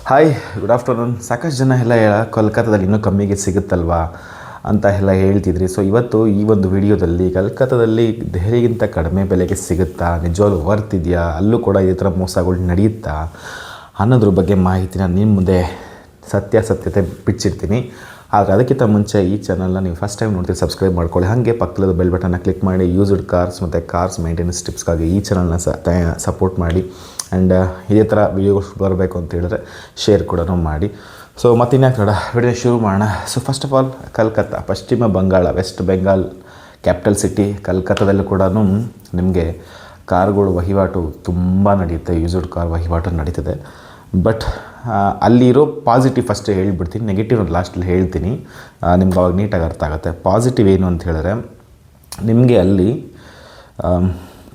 Hi, good afternoon. ಸಾಕಷ್ಟು ಜನ ಎಲ್ಲ ಕೋಲ್ಕತ್ತಾದಲ್ಲಿ ಇನ್ನೂ ಕಮ್ಮಿಗೆ ಸಿಗುತ್ತಲ್ವಾ ಅಂತ ಎಲ್ಲ ಹೇಳ್ತಿದ್ರಿ. ಸೊ ಇವತ್ತು ಈ ಒಂದು ವಿಡಿಯೋದಲ್ಲಿ ಕೋಲ್ಕತ್ತಾದಲ್ಲಿ ದೆಹಲಿಗಿಂತ ಕಡಿಮೆ ಬೆಲೆಗೆ ಸಿಗುತ್ತಾ, ನಿಜವಾಗ್ಲೂ ವರ್ತ್ ಇದೆಯಾ, ಅಲ್ಲೂ ಕೂಡ ಇದೇ ಥರ ಮೋಸಗಳು ನಡೆಯುತ್ತಾ ಅನ್ನೋದ್ರ ಬಗ್ಗೆ ಮಾಹಿತಿನ ನಿಮ್ಮ ಮುಂದೆ ಸತ್ಯಾಸತ್ಯತೆ ಬಿಚ್ಚಿರ್ತೀನಿ. ಆದರೆ ಅದಕ್ಕಿಂತ ಮುಂಚೆ ಈ ಚಾನಲ್ನ ನೀವು ಫಸ್ಟ್ ಟೈಮ್ ನೋಡ್ತೀವಿ ಸಬ್ಸ್ಕ್ರೈಬ್ ಮಾಡ್ಕೊಳ್ಳಿ. ಹಾಗೆ ಪಕ್ಕದ ಬೆಲ್ ಬಟನ್ನ ಕ್ಲಿಕ್ ಮಾಡಿ ಯೂಸ್ಡ್ ಕಾರ್ಸ್ ಮತ್ತು ಕಾರ್ಸ್ ಮೇಂಟೆನೆನ್ಸ್ ಟಿಪ್ಸ್ಗಾಗಿ ಈ ಚಾನಲ್ನ ಸಪೋರ್ಟ್ ಮಾಡಿ. ಆ್ಯಂಡ್ ಇದೇ ಥರ ವೀಡಿಯೋಸ್ ಬರಬೇಕು ಅಂತ ಹೇಳಿದ್ರೆ ಶೇರ್ ಕೂಡ ಮಾಡಿ. ಸೊ ಮತ್ತಿನ್ಯಾಕೆ ನೋಡ ವಿಡಿಯೋ ಶುರು ಮಾಡೋಣ. So first of all Calcutta, Pashchima Bangala, west Bengal capital city. ಕಲ್ಕತ್ತಾದಲ್ಲೂ ಕೂಡ ನಿಮಗೆ ಕಾರ್ಗಳು ವಹಿವಾಟು ತುಂಬ ನಡೆಯುತ್ತೆ, ಯೂಸ್ಡ್ ಕಾರ್ ವಹಿವಾಟು ನಡೀತದೆ. ಬಟ್ ಅಲ್ಲಿರೋ ಪಾಸಿಟಿವ್ ಫಸ್ಟ್ ಹೇಳ್ಬಿಡ್ತೀನಿ, ನೆಗೆಟಿವ್ ಲಾಸ್ಟಲ್ಲಿ ಹೇಳ್ತೀನಿ, ನಿಮ್ಗೆ ಅವಾಗ ನೀಟಾಗಿ ಅರ್ಥ ಆಗುತ್ತೆ. ಪಾಸಿಟಿವ್ ಏನು ಅಂತ ಹೇಳಿದ್ರೆ, ನಿಮಗೆ ಅಲ್ಲಿ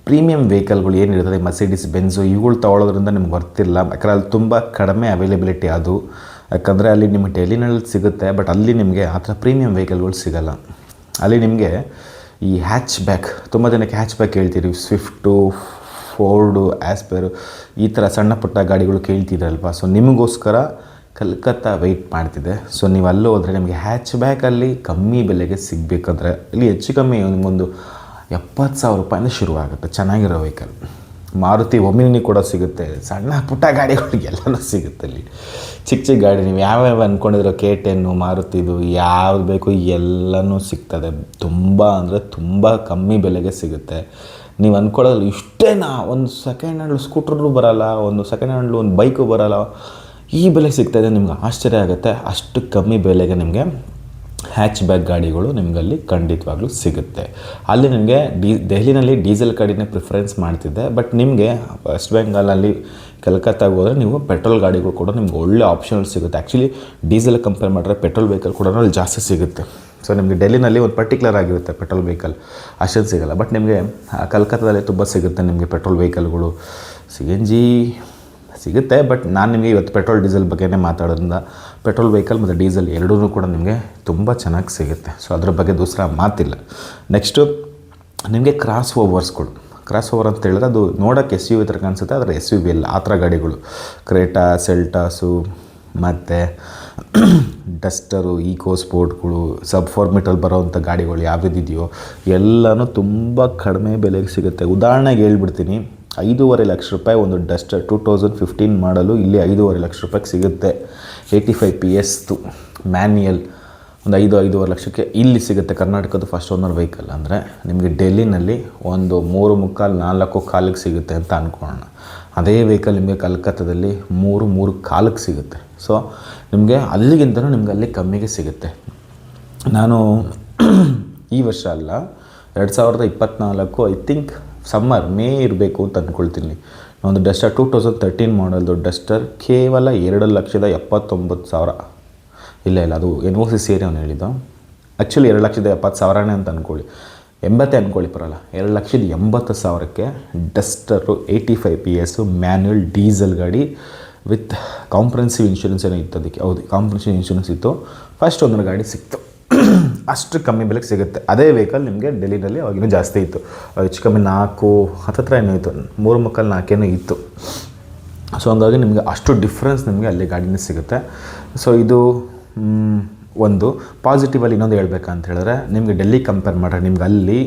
ಪ್ರೀಮಿಯಂ ವೆಹಿಕಲ್ಗಳು ಏನಿರ್ತದೆ, ಮರ್ಸಿಡೀಸ್ ಬೆಂಝು ಇವುಗಳು ತೊಗೊಳೋದ್ರಿಂದ ನಿಮ್ಗೆ ಬರ್ತಿಲ್ಲ. ಯಾಕಂದರೆ ಅಲ್ಲಿ ತುಂಬ ಕಡಿಮೆ ಅವೈಲೇಬಿಲಿಟಿ ಅದು. ಯಾಕಂದರೆ ಅಲ್ಲಿ ನಿಮಗೆ ಡೆಲ್ಲಿನಲ್ಲಿ ಸಿಗುತ್ತೆ, ಬಟ್ ಅಲ್ಲಿ ನಿಮಗೆ ಆ ಥರ ಪ್ರೀಮಿಯಂ ವೆಹಿಕಲ್ಗಳು ಸಿಗೋಲ್ಲ. ಅಲ್ಲಿ ನಿಮಗೆ ಈ ಹ್ಯಾಚ್ ಬ್ಯಾಕ್, ತುಂಬ ಜನಕ್ಕೆ ಹ್ಯಾಚ್ ಬ್ಯಾಕ್ ಹೇಳ್ತೀರಿ, ಸ್ವಿಫ್ಟು, ಫೋರ್ಡು, ಆಸ್ಪೆರು ಈ ಥರ ಸಣ್ಣ ಪುಟ್ಟ ಗಾಡಿಗಳು ಕೇಳ್ತಿದ್ರಲ್ವ. ಸೊ ನಿಮಗೋಸ್ಕರ ಕಲ್ಕತ್ತಾ ವೆಯ್ಟ್ ಮಾಡ್ತಿದೆ. ಸೊ ನೀವು ಅಲ್ಲೂ ಹೋದರೆ ನಿಮಗೆ ಹ್ಯಾಚ್ ಬ್ಯಾಕಲ್ಲಿ ಕಮ್ಮಿ ಬೆಲೆಗೆ ಸಿಗಬೇಕಂದ್ರೆ ಇಲ್ಲಿ ಹೆಚ್ಚು ಕಮ್ಮಿ ನಿಮಗೊಂದು 70,000 ರೂಪಾಯಿಂದ ಶುರುವಾಗುತ್ತೆ ಚೆನ್ನಾಗಿರೋ ವೆಹಿಕಲ್. ಮಾರುತಿ ಒಮಿನಿ ಕೂಡ ಸಿಗುತ್ತೆ, ಸಣ್ಣ ಪುಟ್ಟ ಗಾಡಿಗಳಿಗೆಲ್ಲನೂ ಸಿಗುತ್ತೆ ಅಲ್ಲಿ. ಚಿಕ್ಕ ಚಿಕ್ಕ ಗಾಡಿ ನೀವು ಯಾವ್ಯಾವ ಅಂದ್ಕೊಂಡಿರೋ K10 ಮಾರುತಿದು ಯಾವ್ದು ಬೇಕು ಎಲ್ಲನೂ ಸಿಗ್ತದೆ. ತುಂಬ ಅಂದರೆ ತುಂಬ ಕಮ್ಮಿ ಬೆಲೆಗೆ ಸಿಗುತ್ತೆ. ನೀವು ಅಂದ್ಕೊಳ್ಳೋದು ಇಷ್ಟೇನಾ, ಒಂದು ಸೆಕೆಂಡ್ ಹ್ಯಾಂಡ್ ಸ್ಕೂಟ್ರೂ ಬರೋಲ್ಲ, ಒಂದು ಸೆಕೆಂಡ್ ಹ್ಯಾಂಡ್ಲು ಒಂದು ಬೈಕು ಬರೋಲ್ಲ, ಈ ಬೆಲೆಗೆ ಸಿಗ್ತಾಯಿದೆ. ನಿಮ್ಗೆ ಆಶ್ಚರ್ಯ ಆಗುತ್ತೆ, ಅಷ್ಟು ಕಮ್ಮಿ ಬೆಲೆಗೆ ನಿಮಗೆ ಹ್ಯಾಚ್ ಬ್ಯಾಕ್ ಗಾಡಿಗಳು ನಿಮಗಲ್ಲಿ ಖಂಡಿತವಾಗ್ಲೂ ಸಿಗುತ್ತೆ. ಅಲ್ಲಿ ನಿಮಗೆ ದೆಹಲಿನಲ್ಲಿ ಡೀಸೆಲ್ ಗಾಡಿನೇ ಪ್ರಿಫರೆನ್ಸ್ ಮಾಡ್ತಿದ್ದೆ. ಬಟ್ ನಿಮಗೆ ವೆಸ್ಟ್ ಬೆಂಗಾಲಲ್ಲಿ ಕಲ್ಕತ್ತಾಗೆ ಹೋದರೆ ನೀವು ಪೆಟ್ರೋಲ್ ಗಾಡಿಗಳು ಕೂಡ ನಿಮ್ಗೆ ಒಳ್ಳೆ ಆಪ್ಷನ್ಗಳು ಸಿಗುತ್ತೆ. ಆ್ಯಕ್ಚುಲಿ ಡೀಸೆಲ್ ಕಂಪೇರ್ ಮಾಡಿದ್ರೆ ಪೆಟ್ರೋಲ್ ವೆಹಿಕಲ್ ಕೂಡ ಅಲ್ಲಿ ಜಾಸ್ತಿ ಸಿಗುತ್ತೆ. ಸೊ ನಿಮಗೆ ಡೆಲ್ಲಿನಲ್ಲಿ ಒಂದು ಪರ್ಟಿಕ್ಯುಲರ್ ಆಗಿರುತ್ತೆ ಪೆಟ್ರೋಲ್ ವೆಹಿಕಲ್, ಅಷ್ಟೊಂದು ಸಿಗೋಲ್ಲ. ಬಟ್ ನಿಮಗೆ ಕಲ್ಕತ್ತಾದಲ್ಲಿ ತುಂಬ ಸಿಗುತ್ತೆ ನಿಮಗೆ ಪೆಟ್ರೋಲ್ ವೆಹಿಕಲ್ಗಳು. CNG ಸಿಗುತ್ತೆ, ಬಟ್ ನಾನು ನಿಮಗೆ ಇವತ್ತು ಪೆಟ್ರೋಲ್ ಡೀಸೆಲ್ ಬಗ್ಗೆನೇ ಮಾತಾಡೋದ್ರಿಂದ ಪೆಟ್ರೋಲ್ ವೆಹಿಕಲ್ ಮತ್ತು ಡೀಸೆಲ್ ಎರಡೂ ಕೂಡ ನಿಮಗೆ ತುಂಬ ಚೆನ್ನಾಗಿ ಸಿಗುತ್ತೆ. ಸೊ ಅದ್ರ ಬಗ್ಗೆ ದೂಸರ ಮಾತಿಲ್ಲ. ನೆಕ್ಸ್ಟು ನಿಮಗೆ ಕ್ರಾಸ್ ಓವರ್ಸ್ಗಳು. ಕ್ರಾಸ್ ಓವರ್ ಅಂತ ಹೇಳಿದ್ರೆ ಅದು ನೋಡೋಕ್ಕೆ SUV ಥರ ಕಾಣಿಸುತ್ತೆ, ಆದರೆ SUV ಇಲ್ಲ. ಆ ಥರ ಗಾಡಿಗಳು ಕ್ರೇಟಾ, ಸೆಲ್ಟಾಸು ಮತ್ತು ಡಸ್ಟರು, ಈಕೋ ಸ್ಪೋರ್ಟ್ಗಳು, ಸಬ್ 4 ಮೀಟರ್ ಬರೋವಂಥ ಗಾಡಿಗಳು ಯಾವುದಿದೆಯೋ ಎಲ್ಲನೂ ತುಂಬ ಕಡಿಮೆ ಬೆಲೆಗೆ ಸಿಗುತ್ತೆ. ಉದಾಹರಣೆಗೆ ಹೇಳ್ಬಿಡ್ತೀನಿ, 5.5 ಲಕ್ಷ ರೂಪಾಯಿ ಒಂದು ಡಸ್ಟರ್ 2015 ಮಾಡಲು ಇಲ್ಲಿ 5.5 ಲಕ್ಷ ರೂಪಾಯಿಗೆ ಸಿಗುತ್ತೆ. 85 PS ಮ್ಯಾನ್ಯಲ್ ಒಂದು 5.5 ಲಕ್ಷಕ್ಕೆ ಇಲ್ಲಿ ಸಿಗುತ್ತೆ. ಕರ್ನಾಟಕದ ಫಸ್ಟ್ ಓನರ್ ವೆಹಿಕಲ್ ಅಂದರೆ ನಿಮಗೆ ಡೆಲ್ಲಿನಲ್ಲಿ ಒಂದು 3.25 4 ಸಿಗುತ್ತೆ ಅಂತ ಅಂದ್ಕೊಳ್ಳೋಣ. ಅದೇ ವೆಹಿಕಲ್ ನಿಮಗೆ ಕಲ್ಕತ್ತಾದಲ್ಲಿ 3.25 ಸಿಗುತ್ತೆ. ಸೊ ನಿಮಗೆ ಅಲ್ಲಿಗಿಂತಲೂ ನಿಮ್ಗೆ ಅಲ್ಲಿ ಕಮ್ಮಿಗೆ ಸಿಗುತ್ತೆ. ನಾನು ಈ ವರ್ಷ ಅಲ್ಲ, 2024 ಐ ಥಿಂಕ್ ಸಮ್ಮರ್ ಮೇ ಇರಬೇಕು ಅಂತ ಅಂದ್ಕೊಳ್ತೀನಿ. ಒಂದು ಡಸ್ಟರ್ 2013 ಮಾಡಲ್ದು ಡಸ್ಟರ್ ಕೇವಲ 2,79,000. ಇಲ್ಲ ಅದು NOC ಸೇರಿ ಅವನು ಹೇಳಿದ್ದು. ಆ್ಯಕ್ಚುಲಿ 2,70,000 ಅಂತ ಅಂದ್ಕೊಳ್ಳಿ, 80 ಅಂದ್ಕೊಳ್ಳಿ ಪರಲ್ಲ. 2,80,000ಕ್ಕೆ ಡಸ್ಟರು 85 PS ಮ್ಯಾನ್ಯುಯಲ್ ಡೀಸೆಲ್ ಗಾಡಿ ವಿತ್ ಕಾಂಪ್ರಹೆನ್ಸಿವ್ ಇನ್ಶೂರೆನ್ಸ್ ಏನೋ ಇತ್ತು ಅದಕ್ಕೆ. ಹೌದು, ಕಾಂಪ್ರಹೆನ್ಸಿವ್ ಇನ್ಶೂರೆನ್ಸ್ ಇತ್ತು. ಫಸ್ಟ್ ಒಂದು ಗಾಡಿ ಸಿಕ್ತು, ಅಷ್ಟು ಕಮ್ಮಿ ಬೆಲೆಗೆ ಸಿಗುತ್ತೆ. ಅದೇ ವೆಹಿಕಲ್ ನಿಮಗೆ ಡೆಲ್ಲಿನಲ್ಲಿ ಅವಾಗಿನೂ ಜಾಸ್ತಿ ಇತ್ತು, ಹೆಚ್ಚು ಕಮ್ಮಿ 4 ಹತ್ತತ್ರ ಏನೋ ಇತ್ತು, 3.25 4 ಇತ್ತು. ಸೊ ಹಂಗಾಗಿ ನಿಮಗೆ ಅಷ್ಟು ಡಿಫ್ರೆನ್ಸ್ ನಿಮಗೆ ಅಲ್ಲಿ ಗಾಡಿನೇ ಸಿಗುತ್ತೆ. ಸೊ ಇದು ಒಂದು ಪಾಸಿಟಿವಲ್ಲಿ. ಇನ್ನೊಂದು ಹೇಳ್ಬೇಕಂತ ಹೇಳಿದ್ರೆ, ನಿಮಗೆ ಡೆಲ್ಲಿ ಕಂಪೇರ್ ಮಾಡಿದ್ರೆ ನಿಮ್ಗೆ ಅಲ್ಲಿ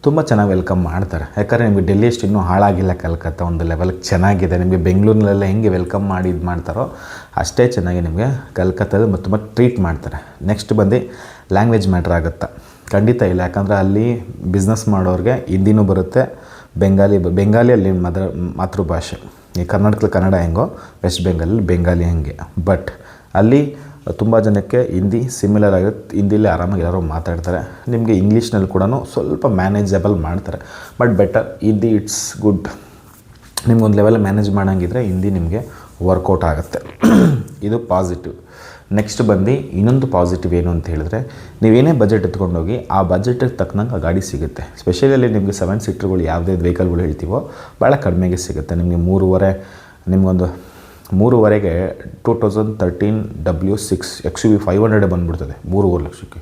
ತುಂಬ ಚೆನ್ನಾಗಿ ವೆಲ್ಕಮ್ ಮಾಡ್ತಾರೆ. ಯಾಕಂದರೆ ನಿಮಗೆ ಡೆಲ್ಲಿ ಅಷ್ಟು ಇನ್ನೂ ಹಾಳಾಗಿಲ್ಲ, ಕಲ್ಕತ್ತಾ ಒಂದು ಲೆವೆಲ್ಗೆ ಚೆನ್ನಾಗಿದೆ. ನಿಮಗೆ ಬೆಂಗಳೂರಿನಲ್ಲೆಲ್ಲ ಹೆಂಗೆ ವೆಲ್ಕಮ್ ಮಾಡಿ ಇದು ಮಾಡ್ತಾರೋ ಅಷ್ಟೇ ಚೆನ್ನಾಗಿ ನಿಮಗೆ ಕಲ್ಕತ್ತಾದಲ್ಲಿ ತುಂಬ ಟ್ರೀಟ್ ಮಾಡ್ತಾರೆ. ನೆಕ್ಸ್ಟ್ ಬಂದು ಲ್ಯಾಂಗ್ವೇಜ್ ಮ್ಯಾಟ್ರ್ ಆಗುತ್ತಾ? ಖಂಡಿತ ಇಲ್ಲ. ಯಾಕಂದರೆ ಅಲ್ಲಿ ಬಿಸ್ನೆಸ್ ಮಾಡೋರಿಗೆ ಹಿಂದಿನೂ ಬರುತ್ತೆ, ಬೆಂಗಾಲಿ ಅಲ್ಲಿ ಮಾತೃಭಾಷೆ. ಈ ಕರ್ನಾಟಕದಲ್ಲಿ ಕನ್ನಡ ಹೆಂಗೋ ವೆಸ್ಟ್ ಬೆಂಗಾಲಲ್ಲಿ ಬೆಂಗಾಲಿ ಹಂಗೆ. ಬಟ್ ಅಲ್ಲಿ ತುಂಬ ಜನಕ್ಕೆ ಹಿಂದಿ ಸಿಮಿಲರ್ ಆಗುತ್ತೆ, ಹಿಂದಿಲೇ ಆರಾಮಾಗಿ ಎಲ್ಲರೂ ಮಾತಾಡ್ತಾರೆ. ನಿಮಗೆ ಇಂಗ್ಲೀಷ್ನಲ್ಲಿ ಕೂಡ ಸ್ವಲ್ಪ ಮ್ಯಾನೇಜಬಲ್ ಮಾಡ್ತಾರೆ, but better Hindi it's good. ನಿಮ್ಗೊಂದು ಲೆವೆಲ್ ಮ್ಯಾನೇಜ್ ಮಾಡೋಂಗಿದ್ರೆ ಹಿಂದಿ ನಿಮಗೆ ವರ್ಕೌಟ್ ಆಗುತ್ತೆ. ಇದು ಪಾಸಿಟಿವ್. ನೆಕ್ಸ್ಟ್ ಬಂದು ಇನ್ನೊಂದು ಪಾಸಿಟಿವ್ ಏನು ಅಂತ ಹೇಳಿದ್ರೆ, ನೀವೇನೇ ಬಜೆಟ್ ಎತ್ಕೊಂಡೋಗಿ ಆ ಬಜೆಟಿಗೆ ತಕ್ಕನಂಗೆ ಆ ಗಾಡಿ ಸಿಗುತ್ತೆ. ಸ್ಪೆಷಲಿ ನಿಮಗೆ 7 ಸೀಟ್ರುಗಳು ಯಾವುದೇ ವೆಹಿಕಲ್ಗಳು ಹೇಳ್ತೀವೋ ಭಾಳ ಕಡಿಮೆಗೆ ಸಿಗುತ್ತೆ. ನಿಮಗೆ 3.5ಗೆ 2013 W6 XUV 500 ಬಂದುಬಿಡ್ತದೆ 3.5 ಲಕ್ಷಕ್ಕೆ.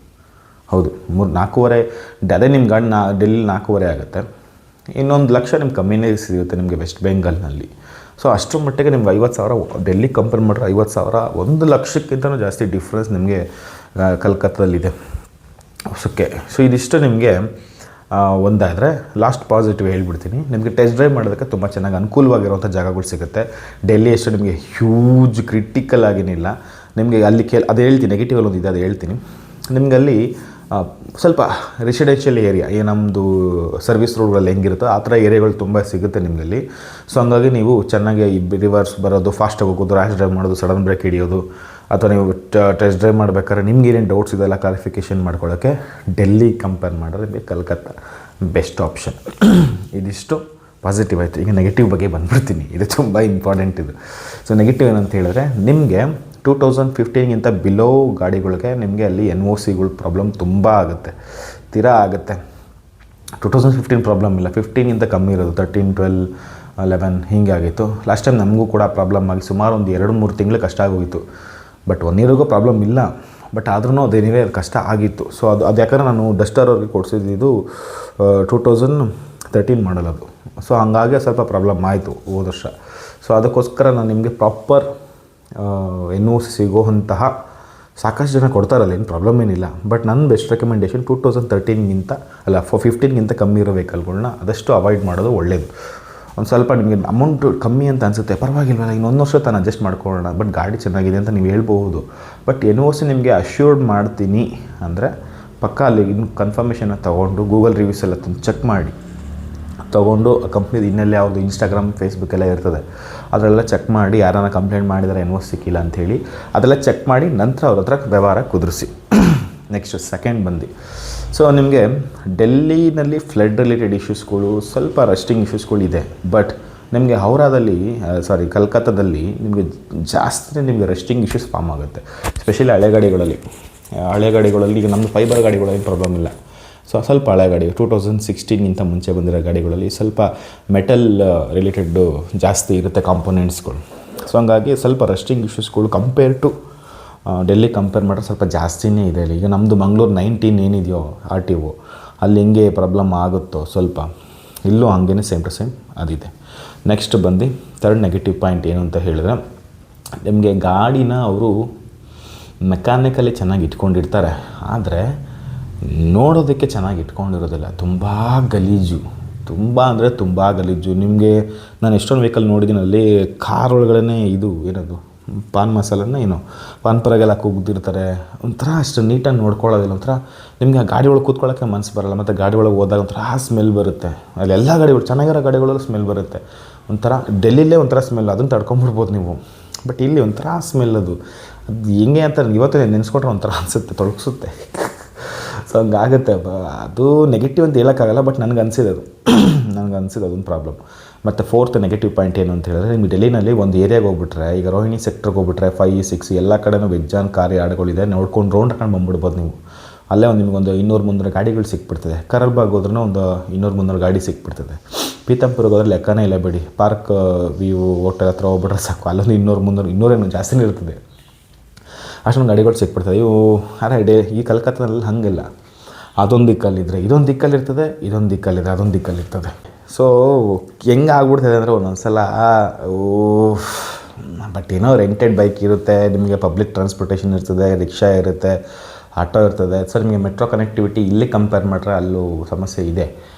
ಹೌದು, 4.5 ಅದೇ ನಿಮ್ಮ ಗಾಡಿ ಡೆಲ್ಲಿ 4.5 ಆಗುತ್ತೆ. ಇನ್ನೊಂದು ಲಕ್ಷ ನಿಮ್ಗೆ ಕಮ್ಮಿನೇ ಸಿಗುತ್ತೆ ನಿಮಗೆ ವೆಸ್ಟ್ ಬೆಂಗಾಲ್ನಲ್ಲಿ. ಸೊ ಅಷ್ಟರ ಮಟ್ಟಿಗೆ ನಿಮ್ಗೆ 50,000 ಡೆಲ್ಲಿ ಕಂಪೇರ್ ಮಾಡಿದ್ರೆ 50,000 1,00,000ಕ್ಕಿಂತಲೂ ಜಾಸ್ತಿ ಡಿಫ್ರೆನ್ಸ್ ನಿಮಗೆ ಕಲ್ಕತ್ತಾದಲ್ಲಿದೆ. ಓಕೆ, ಸೊ ಇದಿಷ್ಟು ನಿಮಗೆ ಒಂದಾದರೆ ಲಾಸ್ಟ್ ಪಾಸಿಟಿವ್ ಹೇಳ್ಬಿಡ್ತೀನಿ. ನಿಮಗೆ ಟೆಸ್ಟ್ ಡ್ರೈವ್ ಮಾಡೋದಕ್ಕೆ ತುಂಬ ಚೆನ್ನಾಗಿ ಅನುಕೂಲವಾಗಿರುವಂಥ ಜಾಗಗಳು ಸಿಗುತ್ತೆ. ಡೆಲ್ಲಿ ಅಷ್ಟು ನಿಮಗೆ ಹ್ಯೂಜ್ ಕ್ರಿಟಿಕಲ್ ಆಗೇನಿಲ್ಲ ನಿಮಗೆ. ಅಲ್ಲಿ ಅದು ಹೇಳ್ತೀನಿ, ನೆಗೆಟಿವ್ ಒಂದು ಇದೆ, ಅದು ಹೇಳ್ತೀನಿ ನಿಮ್ಗೆ. ಅಲ್ಲಿ ಸ್ವಲ್ಪ ರೆಸಿಡೆನ್ಷಿಯಲ್ ಏರಿಯಾ, ನಮ್ಮದು ಸರ್ವಿಸ್ ರೋಡ್ಗಳಲ್ಲಿ ಹೆಂಗಿರುತ್ತೋ ಆ ಥರ ಏರಿಯಾಗಳು ತುಂಬ ಸಿಗುತ್ತೆ ನಿಮ್ಮಲ್ಲಿ. ಸೊ ಹಂಗಾಗಿ ನೀವು ಚೆನ್ನಾಗಿ ರಿವರ್ಸ್ ಬರೋದು, ಫಾಸ್ಟಾಗಿ ಹೋಗೋದು, ರ್ಯಾಶ್ ಡ್ರೈವ್ ಮಾಡೋದು, ಸಡನ್ ಬ್ರೇಕ್ ಹಿಡಿಯೋದು, ಅಥವಾ ನೀವು ಟೆಸ್ಟ್ ಡ್ರೈವ್ ಮಾಡ್ಬೇಕಾದ್ರೆ ನಿಮ್ಗೆ ಏನೇನು ಡೌಟ್ಸ್ ಇದೆಲ್ಲ ಕ್ಲಾರಿಫಿಕೇಷನ್ ಮಾಡ್ಕೊಳ್ಳೋಕ್ಕೆ ಡೆಲ್ಲಿ ಕಂಪೇರ್ ಮಾಡಿದ್ರೆ ನಿಮಗೆ ಕಲ್ಕತ್ತಾ ಬೆಸ್ಟ್ ಆಪ್ಷನ್. ಇದಿಷ್ಟು ಪಾಸಿಟಿವ್ ಆಯಿತು. ಈಗ ನೆಗೆಟಿವ್ ಬಗ್ಗೆ ಬಂದುಬಿಡ್ತೀನಿ, ಇದು ತುಂಬ ಇಂಪಾರ್ಟೆಂಟ್ ಇದು. ಸೊ ನೆಗೆಟಿವ್ ಏನಂತ ಹೇಳಿದ್ರೆ, ನಿಮಗೆ 2015ಗಿಂತ ಬಿಲೋ ಗಾಡಿಗಳಿಗೆ ನಿಮಗೆ ಅಲ್ಲಿ NOCಗಳು ಪ್ರಾಬ್ಲಮ್ ತುಂಬ ಆಗುತ್ತೆ, ತೀರಾ ಆಗುತ್ತೆ. 2015 ಪ್ರಾಬ್ಲಮ್ ಇಲ್ಲ, 15ಗಿಂತ ಕಮ್ಮಿ ಇರೋದು, 13, 12, 11 ಹೀಗೆ ಆಗಿತ್ತು. ಲಾಸ್ಟ್ ಟೈಮ್ ನಮಗೂ ಕೂಡ ಪ್ರಾಬ್ಲಮ್ ಆಗಿ ಸುಮಾರು ಒಂದು 2-3 ತಿಂಗಳು ಕಷ್ಟ ಆಗೋಗಿತ್ತು. ಬಟ್ 1 ಇಯರಿಗೂ ಪ್ರಾಬ್ಲಮ್ ಇಲ್ಲ, ಬಟ್ ಆದ್ರೂ ಅದೇನಿವೆ ಅದು ಕಷ್ಟ ಆಗಿತ್ತು. ಸೊ ಅದು ಯಾಕಂದರೆ ನಾನು ಡಸ್ಟರ್ ಅವ್ರಿಗೆ ಕೊಡಿಸಿದ್ದು 2013 ಮಾಡಲ್ ಅದು. ಸೊ ಹಂಗಾಗಿ ಸ್ವಲ್ಪ ಪ್ರಾಬ್ಲಮ್ ಆಯಿತು ಹೋದ ವರ್ಷ. ಸೊ ಅದಕ್ಕೋಸ್ಕರ ನಾನು ನಿಮಗೆ ಪ್ರಾಪರ್ NOC ಸಿಗೋಂತಹ ಸಾಕಷ್ಟು ಜನ ಕೊಡ್ತಾರಲ್ಲ, ಏನು ಪ್ರಾಬ್ಲಮ್ ಏನಿಲ್ಲ. ಬಟ್ ನನ್ನ ಬೆಸ್ಟ್ ರೆಕಮೆಂಡೇಷನ್ 2013ಗಿಂತ 15ಗಿಂತ ಕಮ್ಮಿ ಇರೋ ವೆಹಿಕಲ್ಗಳನ್ನ ಆದಷ್ಟು ಅವಾಯ್ಡ್ ಮಾಡೋದು ಒಳ್ಳೆಯದು. ಒಂದು ಸ್ವಲ್ಪ ನಿಮಗೆ ಅಮೌಂಟು ಕಮ್ಮಿ ಅಂತ ಅನಿಸುತ್ತೆ, ಪರವಾಗಿಲ್ವಲ್ಲ ಇನ್ನೊಂದು ವರ್ಷ ತಾನು ಅಡ್ಜಸ್ಟ್ ಮಾಡ್ಕೊಳ್ಳೋಣ, ಬಟ್ ಗಾಡಿ ಚೆನ್ನಾಗಿದೆ ಅಂತ ನೀವು ಹೇಳ್ಬೋದು. ಬಟ್ NOC ನಿಮಗೆ ಅಶ್ಯೂರ್ಡ್ ಮಾಡ್ತೀನಿ ಅಂದರೆ ಪಕ್ಕ ಅಲ್ಲಿ ಇನ್ನು ಕನ್ಫರ್ಮೇಷನ್ನ ತೊಗೊಂಡು ಗೂಗಲ್ ರಿವ್ಯೂಸ್ ಎಲ್ಲ ಚೆಕ್ ಮಾಡಿ ತೊಗೊಂಡು ಕಂಪ್ನಿದು ಇನ್ನೆಲ್ಲ ಯಾವುದು ಇನ್ಸ್ಟಾಗ್ರಾಮ್, ಫೇಸ್ಬುಕ್ ಎಲ್ಲ ಇರ್ತದೆ, ಅದರೆಲ್ಲ ಚೆಕ್ ಮಾಡಿ ಯಾರನ್ನ ಕಂಪ್ಲೇಂಟ್ ಮಾಡಿದರೆ NOC ಸಿಕ್ಕಿಲ್ಲ ಅಂಥೇಳಿ ಅದೆಲ್ಲ ಚೆಕ್ ಮಾಡಿ ನಂತರ ಅವ್ರ ಹತ್ರ ವ್ಯವಹಾರ ಕುದುರಿಸಿ. ನೆಕ್ಸ್ಟ್ ಸೆಕೆಂಡ್ ಬಂದು, ಸೊ ನಿಮಗೆ ಡೆಲ್ಲಿನಲ್ಲಿ ಫ್ಲಡ್ ರಿಲೇಟೆಡ್ ಇಶ್ಯೂಸ್ಗಳು, ಸ್ವಲ್ಪ ರಸ್ಟಿಂಗ್ ಇಶ್ಯೂಸ್ಗಳಿದೆ. ಬಟ್ ನಿಮಗೆ ಕಲ್ಕತ್ತಾದಲ್ಲಿ ನಿಮಗೆ ಜಾಸ್ತಿ ನಿಮಗೆ ರಸ್ಟಿಂಗ್ ಇಶ್ಯೂಸ್ ಫಾರ್ಮ್ ಆಗುತ್ತೆ, ಎಸ್ಪೆಷಲಿ ಹಳೆ ಗಾಡಿಗಳಲ್ಲಿ. ಈಗ ನಮ್ಮದು ಫೈಬರ್ ಗಾಡಿಗಳಲ್ಲಿ ಪ್ರಾಬ್ಲಮ್ ಇಲ್ಲ. ಸೊ ಸ್ವಲ್ಪ ಹಳೆ ಗಾಡಿ 2016ಗಿಂತ ಮುಂಚೆ ಬಂದಿರೋ ಗಾಡಿಗಳಲ್ಲಿ ಸ್ವಲ್ಪ ಮೆಟಲ್ ರಿಲೇಟೆಡ್ಡು ಜಾಸ್ತಿ ಇರುತ್ತೆ ಕಾಂಪೊನೆಂಟ್ಸ್ಗಳು. ಸೊ ಹಂಗಾಗಿ ಸ್ವಲ್ಪ ರಸ್ಟಿಂಗ್ ಇಶ್ಯೂಸ್ಗಳು ಕಂಪೇರ್ ಟು ಡೆಲ್ಲಿ ಕಂಪೇರ್ ಮಾಡಿದ್ರೆ ಸ್ವಲ್ಪ ಜಾಸ್ತಿನೇ ಇದೆ ಅಲ್ಲಿ. ಈಗ ನಮ್ಮದು ಮಂಗಳೂರು 19 ಏನಿದೆಯೋ RTO ಅಲ್ಲಿ ಹೆಂಗೆ ಪ್ರಾಬ್ಲಮ್ ಆಗುತ್ತೋ ಸ್ವಲ್ಪ ಇಲ್ಲೂ ಹಂಗೇ ಸೇಮ್ ಟು ಸೇಮ್ ಅದಿದೆ. ನೆಕ್ಸ್ಟ್ ಬಂದು ಥರ್ಡ್ ನೆಗೆಟಿವ್ ಪಾಯಿಂಟ್ ಏನು ಅಂತ ಹೇಳಿದ್ರೆ, ನಿಮಗೆ ಗಾಡಿನ ಅವರು ಮೆಕ್ಯಾನಿಕಲಿ ಚೆನ್ನಾಗಿ ಇಟ್ಕೊಂಡಿರ್ತಾರೆ, ಆದರೆ ನೋಡೋದಕ್ಕೆ ಚೆನ್ನಾಗಿ ಇಟ್ಕೊಂಡಿರೋದಿಲ್ಲ. ತುಂಬ ಗಲೀಜು, ತುಂಬ ಅಂದರೆ ತುಂಬ ಗಲೀಜು. ನಿಮಗೆ ನಾನು ಎಷ್ಟೊಂದು ವೆಹಿಕಲ್ ನೋಡಿದ್ದೀನಿ, ಅಲ್ಲಿ ಕಾರ್ ಒಳಗಡೆ ಇದು ಏನದು ಪಾನ್ ಮಸಾಲನ್ನ ಪಾನ್ ಪರಾಗೆಲ್ಲ ಕುಗ್ದಿರ್ತಾರೆ. ಒಂಥರ ಅಷ್ಟು ನೀಟಾಗಿ ನೋಡ್ಕೊಳ್ಳೋದಿಲ್ಲ. ಒಂಥರ ನಿಮಗೆ ಆ ಗಾಡಿ ಒಳಗೆ ಕೂತ್ಕೊಳ್ಳೋಕ್ಕೆ ಮನಸ್ಸು ಬರೋಲ್ಲ. ಮತ್ತು ಗಾಡಿ ಒಳಗೆ ಹೋದಾಗ ಒಂಥರ ಸ್ಮೆಲ್ ಬರುತ್ತೆ. ಅಲ್ಲಿ ಎಲ್ಲ ಗಾಡಿಗಳು ಚೆನ್ನಾಗಿರೋ ಗಾಡಿಗಳಲ್ಲೂ ಸ್ಮೆಲ್ ಬರುತ್ತೆ. ಒಂಥರ ಡೆಲ್ಲಿಲೇ ಒಂಥರ ಸ್ಮೆಲ್, ಅದನ್ನು ತಡ್ಕೊಂಬಿಡ್ಬೋದು ನೀವು. ಬಟ್ ಇಲ್ಲಿ ಒಂಥರ ಸ್ಮೆಲ್ ಅದು ಹೆಂಗೆ ಅಂತ ಇವತ್ತೇ ನೆನೆಸ್ಕೊಂಡ್ರೆ ಒಂಥರ ಅನಿಸುತ್ತೆ, ತೊಳಗಿಸುತ್ತೆ. ಸೊ ಹಂಗಾಗುತ್ತೆ. ಅದು ನೆಗೆಟಿವ್ ಅಂತ ಹೇಳೋಕ್ಕಾಗಲ್ಲ, ಬಟ್ ನನಗೆ ಅನಿಸಿದೆ ಅದೊಂದು ಪ್ರಾಬ್ಲಮ್. ಮತ್ತು ಫೋರ್ತ್ ನೆಗೆಟಿವ್ ಪಾಯಿಂಟ್ ಏನು ಅಂತ ಹೇಳಿದ್ರೆ, ನಿಮಗೆ ಡೆಲ್ಲಿನಲ್ಲಿ ಒಂದು ಏರಿಯಾಗೆ ಹೋಗ್ಬಿಟ್ರೆ, ಈಗ ರೋಹಿಣಿ ಸೆಕ್ಟ್ರಿಗೆ ಹೋಗ್ಬಿಟ್ರೆ 5, 6 ಎಲ್ಲ ಕಡೆನೂ ವೆಜ್ಜಾನ್ ಕಾರ್ ಯಾರ್ಡ್ಗಳಿದೆ, ನೋಡ್ಕೊಂಡು ರೌಂಡ್ ಹಾಕೊಂಡು ಬಂದ್ಬಿಡ್ಬೋದು ನೀವು. ಅಲ್ಲೇ ನಿಮಗೊಂದು 200-300 ಗಾಡಿಗಳು ಸಿಕ್ಬಿಡ್ತದೆ. ಕರಲ್ಬಾಗ್ ಹೋದ್ರೂ ಒಂದು 200-300 ಗಾಡಿ ಸಿಕ್ಬಿಡ್ತದೆ. ಪೀತಂಪುರಿಗೆ ಹೋದ್ರೆ ಲೆಕ್ಕನೇ ಇಲ್ಲ ಬಿಡಿ. ಪಾರ್ಕ್ ವ್ಯೂ ಹೋಟೆಲ್ ಹತ್ರ ಹೋಗ್ಬಿಟ್ರೆ ಸಾಕು, ಅಲ್ಲೊಂದು 200-300 ಜಾಸ್ತಿನೇ ಇರ್ತದೆ. ಅಷ್ಟೊಂದು ಗಾಡಿಗಳು ಸಿಕ್ಬಿಡ್ತದೆ ಇವು. ಆದರೆ ಈ ಕಲ್ಕತ್ತಾದಲ್ಲಿ ಹಾಗಿಲ್ಲ. ಅದೊಂದು ದಿಕ್ಕಲ್ಲಿದ್ದರೆ ಇದೊಂದು ದಿಕ್ಕಲ್ಲಿರ್ತದೆ, ಇದೊಂದು ದಿಕ್ಕಲ್ಲಿದ್ದರೆ ಅದೊಂದು ದಿಕ್ಕಲ್ಲಿರ್ತದೆ. ಸೊ ಹೆಂಗೆ ಆಗ್ಬಿಡ್ತದೆ ಅಂದರೆ ಒಂದೊಂದು ಸಲ ಬಟ್ ಏನೋ ರೆಂಟೆಡ್ ಬೈಕ್ ಇರುತ್ತೆ, ನಿಮಗೆ ಪಬ್ಲಿಕ್ ಟ್ರಾನ್ಸ್ಪೋರ್ಟೇಷನ್ ಇರ್ತದೆ, ರಿಕ್ಷಾ ಇರುತ್ತೆ, ಆಟೋ ಇರ್ತದೆ. ಸೊ ನಿಮಗೆ ಮೆಟ್ರೋ ಕನೆಕ್ಟಿವಿಟಿ ಇಲ್ಲಿ ಕಂಪೇರ್ ಮಾಡಿದ್ರೆ ಅಲ್ಲೂ ಸಮಸ್ಯೆ ಇದೆ.